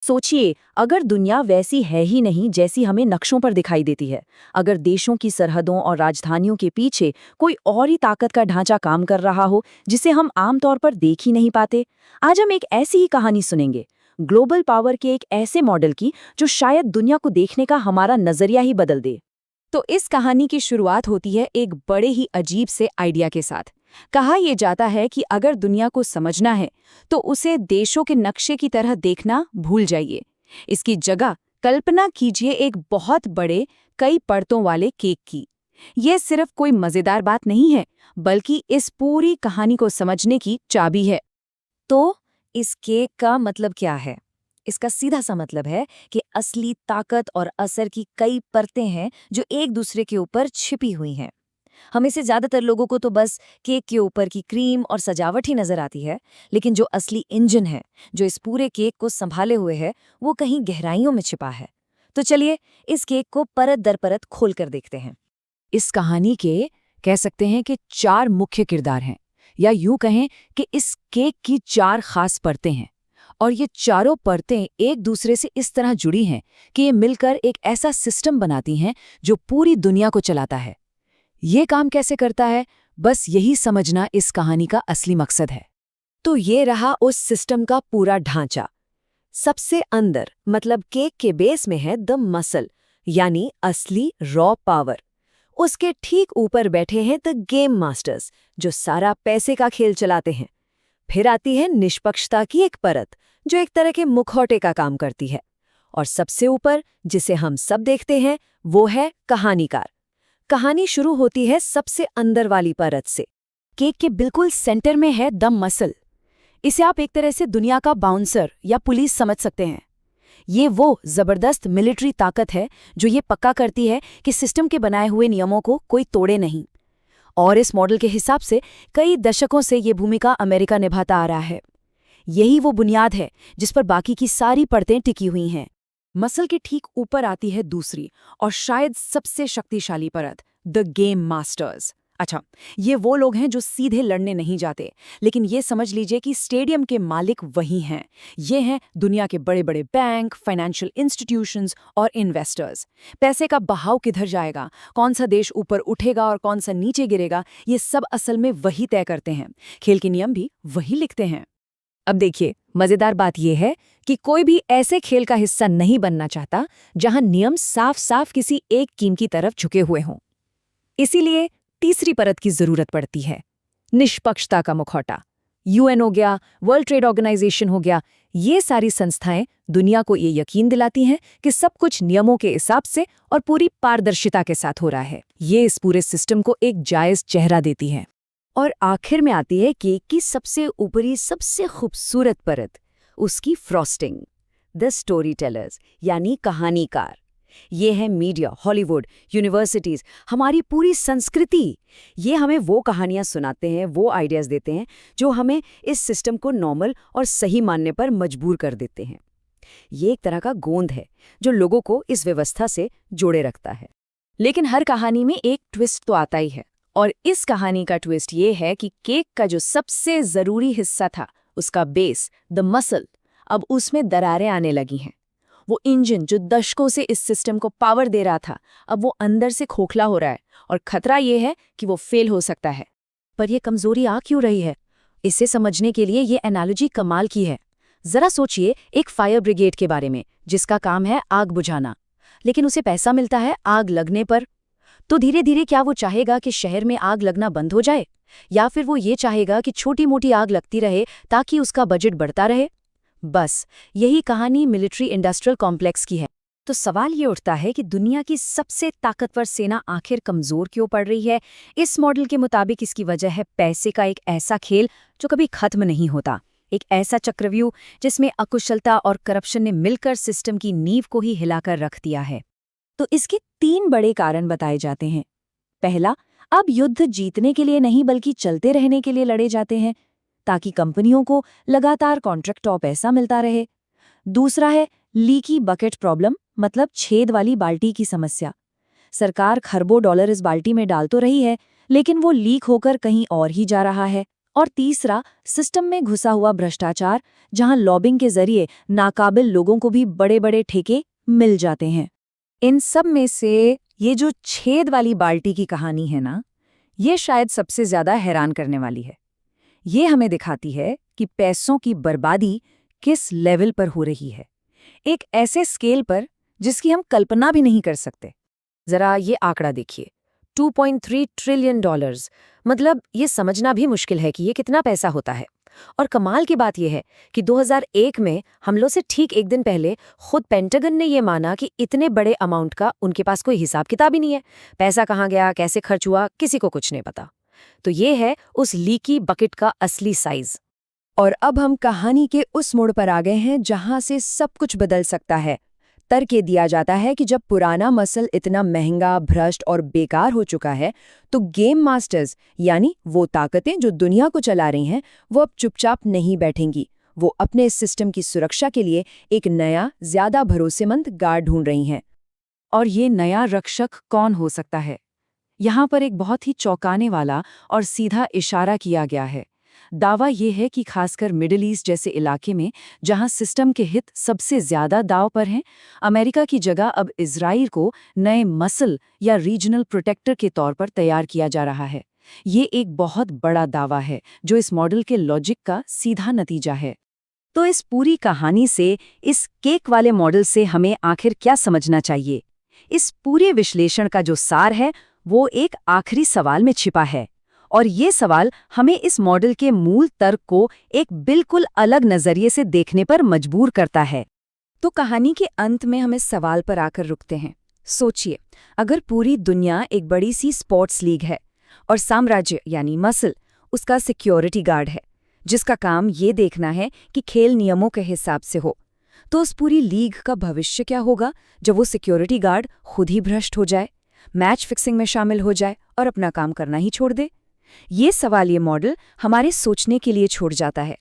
सोचिए, अगर दुनिया वैसी है ही नहीं जैसी हमें नक्शों पर दिखाई देती है, अगर देशों की सरहदों और राजधानियों के पीछे कोई और ही ताकत का ढांचा काम कर रहा हो जिसे हम आमतौर पर देख ही नहीं पाते। आज हम एक ऐसी ही कहानी सुनेंगे, ग्लोबल पावर के एक ऐसे मॉडल की जो शायद दुनिया को देखने का हमारा नजरिया ही बदल दे। तो इस कहानी की शुरुआत होती है एक बड़े ही अजीब से आइडिया के साथ। कहा यह जाता है कि अगर दुनिया को समझना है तो उसे देशों के नक्शे की तरह देखना भूल जाइए। इसकी जगह कल्पना कीजिए एक बहुत बड़े कई परतों वाले केक की। यह सिर्फ कोई मजेदार बात नहीं है, बल्कि इस पूरी कहानी को समझने की चाबी है। तो इस केक का मतलब क्या है? इसका सीधा सा मतलब है कि असली ताकत और असर की कई परतें हैं जो एक दूसरे के ऊपर छिपी हुई हैं। हमें से ज्यादातर लोगों को तो बस केक के ऊपर की क्रीम और सजावट ही नजर आती है, लेकिन जो असली इंजन है, जो इस पूरे केक को संभाले हुए है, वो कहीं गहराइयों में छिपा है। तो चलिए इस केक को परत दर परत खोल कर देखते हैं। इस कहानी के कह सकते हैं कि 4 मुख्य किरदार हैं, या यूं कहें कि इस केक की 4 खास परतें हैं। और ये चारों परतें एक दूसरे से इस तरह जुड़ी हैं कि ये मिलकर एक ऐसा सिस्टम बनाती हैं जो पूरी दुनिया को चलाता है। ये काम कैसे करता है, बस यही समझना इस कहानी का असली मकसद है। तो ये रहा उस सिस्टम का पूरा ढांचा। सबसे अंदर मतलब केक के बेस में है द मसल, यानी असली रॉ पावर। उसके ठीक ऊपर बैठे हैं द गेम मास्टर्स, जो सारा पैसे का खेल चलाते हैं। फिर आती है निष्पक्षता की एक परत, जो एक तरह के मुखौटे का काम करती है। और सबसे ऊपर, जिसे हम सब देखते हैं, वो है कहानीकार। कहानी शुरू होती है सबसे अंदर वाली परत से। केक के बिल्कुल सेंटर में है द मसल। इसे आप एक तरह से दुनिया का बाउंसर या पुलिस समझ सकते हैं। ये वो जबरदस्त मिलिट्री ताकत है जो ये पक्का करती है कि सिस्टम के बनाए हुए नियमों को कोई तोड़े नहीं। और इस मॉडल के हिसाब से कई दशकों से ये भूमिका अमेरिका निभाता आ रहा है। यही वो बुनियाद है जिस पर बाकी की सारी परतें टिकी हुई हैं। मसल के ठीक ऊपर आती है दूसरी और शायद सबसे शक्तिशाली परत, द गेम मास्टर्स। अच्छा, ये वो लोग हैं जो सीधे लड़ने नहीं जाते, लेकिन ये समझ लीजिए कि स्टेडियम के मालिक वही हैं। ये हैं दुनिया के बड़े बड़े बैंक, फाइनेंशियल इंस्टीट्यूशंस और इन्वेस्टर्स। पैसे का बहाव किधर जाएगा, कौन सा देश ऊपर उठेगा और कौन सा नीचे गिरेगा, ये सब असल में वही तय करते हैं। खेल के नियम भी वही लिखते हैं। अब देखिए, मजेदार बात यह है कि कोई भी ऐसे खेल का हिस्सा नहीं बनना चाहता जहां नियम साफ साफ किसी एक टीम की तरफ झुके हुए हों। इसीलिए तीसरी परत की जरूरत पड़ती है, निष्पक्षता का मुखौटा। यूएन हो गया, वर्ल्ड ट्रेड ऑर्गेनाइजेशन हो गया, ये सारी संस्थाएं दुनिया को ये यकीन दिलाती हैं कि सब कुछ नियमों के हिसाब से और पूरी पारदर्शिता के साथ हो रहा है। ये इस पूरे सिस्टम को एक जायज चेहरा देती है। और आखिर में आती है केक की सबसे ऊपरी सबसे खूबसूरत परत, उसकी फ्रॉस्टिंग, द स्टोरी टेलर्स, यानी कहानीकार। ये है मीडिया, हॉलीवुड, यूनिवर्सिटीज, हमारी पूरी संस्कृति। ये हमें वो कहानियां सुनाते हैं, वो आइडियाज देते हैं जो हमें इस सिस्टम को नॉर्मल और सही मानने पर मजबूर कर देते हैं। ये एक तरह का गोंद है जो लोगों को इस व्यवस्था से जोड़े रखता है। लेकिन हर कहानी में एक ट्विस्ट तो आता ही है, और इस कहानी का ट्विस्ट ये है कि केक का जो सबसे जरूरी हिस्सा था, उसका बेस, द मसल, अब उसमें दरारें आने लगी हैं। वो इंजन जो दशकों से इस सिस्टम को पावर दे रहा था, अब वो अंदर से खोखला हो रहा है, और खतरा ये है कि वो फेल हो सकता है। पर ये कमजोरी आ क्यों रही है? इसे समझने के लिए ये एनालॉजी कमाल की है। जरा सोचिए एक फायर ब्रिगेड के बारे में, जिसका काम है आग बुझाना, लेकिन उसे पैसा मिलता है आग लगने पर। तो धीरे धीरे क्या वो चाहेगा कि शहर में आग लगना बंद हो जाए, या फिर वो ये चाहेगा कि छोटी मोटी आग लगती रहे ताकि उसका बजट बढ़ता रहे? बस यही कहानी मिलिट्री इंडस्ट्रियल कॉम्प्लेक्स की है। तो सवाल ये उठता है कि दुनिया की सबसे ताकतवर सेना आखिर कमजोर क्यों पड़ रही है? इस मॉडल के मुताबिक इसकी वजह है पैसे का एक ऐसा खेल जो कभी खत्म नहीं होता, एक ऐसा चक्रव्यूह जिसमें अकुशलता और करप्शन ने मिलकर सिस्टम की नींव को ही हिलाकर रख दिया है। तो इसके 3 बड़े कारण बताए जाते हैं। पहला, अब युद्ध जीतने के लिए नहीं बल्कि चलते रहने के लिए लड़े जाते हैं, ताकि कंपनियों को लगातार कॉन्ट्रैक्ट और पैसा मिलता रहे। दूसरा है लीकी बकेट प्रॉब्लम, मतलब छेद वाली बाल्टी की समस्या। सरकार खरबों डॉलर इस बाल्टी में डाल तो रही है, लेकिन वो लीक होकर कहीं और ही जा रहा है, और तीसरा, सिस्टम में घुसा हुआ भ्रष्टाचार, जहां लॉबिंग के जरिए नाकाबिल लोगों को भी बड़े-बड़े ठेके मिल जाते हैं। इन सब में से ये जो छेद वाली बाल्टी की कहानी है ना, ये शायद सबसे ज्यादा हैरान करने वाली है। ये हमें दिखाती है कि पैसों की बर्बादी किस लेवल पर हो रही है, एक ऐसे स्केल पर जिसकी हम कल्पना भी नहीं कर सकते। जरा ये आंकड़ा देखिए, 2.3 ट्रिलियन डॉलर्स, मतलब ये समझना भी मुश्किल है कि ये कितना पैसा होता है। और कमाल की बात यह है कि 2001 में हमलों से ठीक एक दिन पहले खुद पेंटागन ने ये माना कि इतने बड़े अमाउंट का उनके पास कोई हिसाब किताब ही नहीं है। पैसा कहाँ गया, कैसे खर्च हुआ, किसी को कुछ नहीं पता। तो ये है उस लीकी बकेट का असली साइज। और अब हम कहानी के उस मोड़ पर आ गए हैं जहां से सब कुछ बदल सकता है। तर्क ये दिया जाता है कि जब पुराना मसल इतना महंगा, भ्रष्ट और बेकार हो चुका है, तो गेम मास्टर्स यानी वो ताकतें जो दुनिया को चला रही हैं, वो अब चुपचाप नहीं बैठेंगी। वो अपने इस सिस्टम की सुरक्षा के लिए एक नया, ज्यादा भरोसेमंद गार्ड ढूंढ रही हैं। और ये नया रक्षक कौन हो सकता है? यहाँ पर एक बहुत ही चौंकाने वाला और सीधा इशारा किया गया है। दावा ये है कि खासकर मिडिल ईस्ट जैसे इलाके में, जहां सिस्टम के हित सबसे ज्यादा दांव पर हैं, अमेरिका की जगह अब इजराइल को नए मसल या रीजनल प्रोटेक्टर के तौर पर तैयार किया जा रहा है। ये एक बहुत बड़ा दावा है जो इस मॉडल के लॉजिक का सीधा नतीजा है। तो इस पूरी कहानी से, इस केक वाले मॉडल से हमें आखिर क्या समझना चाहिए? इस पूरे विश्लेषण का जो सार है, वो एक आखिरी सवाल में छिपा है। और ये सवाल हमें इस मॉडल के मूल तर्क को एक बिल्कुल अलग नजरिए से देखने पर मजबूर करता है। तो कहानी के अंत में हम इस सवाल पर आकर रुकते हैं। सोचिए, अगर पूरी दुनिया एक बड़ी सी स्पोर्ट्स लीग है और साम्राज्य यानी मसल उसका सिक्योरिटी गार्ड है, जिसका काम ये देखना है कि खेल नियमों के हिसाब से हो, तो उस पूरी लीग का भविष्य क्या होगा जब वो सिक्योरिटी गार्ड खुद ही भ्रष्ट हो जाए, मैच फिक्सिंग में शामिल हो जाए और अपना काम करना ही छोड़ दे? ये सवाल, ये मॉडल हमारे सोचने के लिए छोड़ जाता है।